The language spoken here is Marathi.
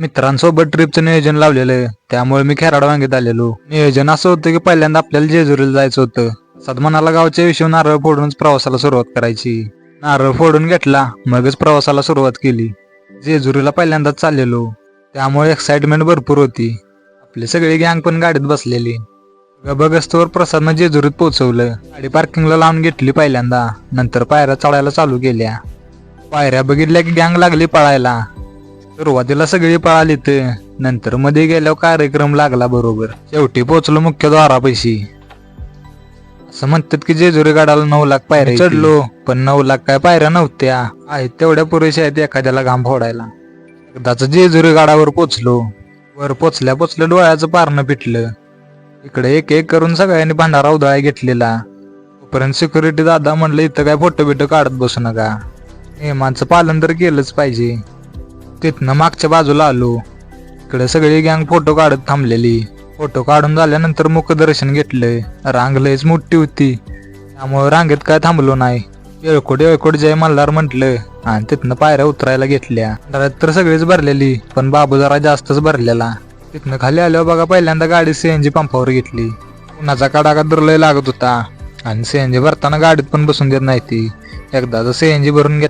मित्रांसोबत ट्रिपचं नियोजन लावलेलं, त्यामुळे मी खेराड वांगीत आलेलो. नियोजन असं होतं की पहिल्यांदा आपल्याला जेजुरीला जायचं होतं. सदमनाला गावच्या विषयी नारळ फोडूनच प्रवासाला सुरुवात करायची. नारळ फोडून घेतला, मगच प्रवासाला सुरुवात केली. जेजुरीला पहिल्यांदाच चाललेलो, त्यामुळे एक्साइटमेंट भरपूर होती. आपली सगळी गँग पण गाडीत बसलेली. बगस्तवर प्रसादनं जेजुरीत पोहोचवलं. गाडी पार्किंगला लावून घेतली पहिल्यांदा, नंतर पायऱ्या चढायला चालू केल्या. पायऱ्या बघितल्या की गँग लागली पळायला. सुरुवातीला सगळी पळाली, नंतर मध्ये गेल्यावर कार्यक्रम लागला बरोबर. शेवटी पोहोचलो मुख्य द्वारापाशी. असं म्हणतात की जेजुरी गडाला 9 लाख पायऱ्या चढलो, पण 9 लाख काय पायऱ्या नव्हत्या. आहेत तेवढ्या पुरेशा आहेत एखाद्याला घाम फोडायला. एकदाच जेजुरी गडावर पोचलो. वर पोचल्या डोळ्याचं पारणं पिटलं. इकडे एक एक करून सगळ्यांनी भंडारा उधळा घेतलेला. तोपर्यंत सिक्युरिटी दादा म्हणलं इथं काय फोटो बिटो काढत बसू नका, नियमांचं पालन तर केलंच पाहिजे. तिथनं मागच्या बाजूला आलो. इकडे सगळी गँग फोटो काढत थांबलेली. फोटो काढून झाल्यानंतर मुखदर्शन घेतलंय. रांग लयच मोठी होती, त्यामुळे रांगेत काय थांबलो नाही. येळकोट जय मल्हार म्हटलं आणि तिथनं पायऱ्या उतरायला घेतल्या. भंडाऱ्यात तर सगळीच भरलेली, पण बाबू जरा जास्तच भरलेला. तिथनं खाली आल्यावर बघा पहिल्यांदा गाडी सीएनजी पंपावर घेतली. उन्हाचा कडाका लय लागत होता आणि सीएनजी भरताना गाडीत पण बसून देत नाही ती. एकदा सीएनजी भरून घेत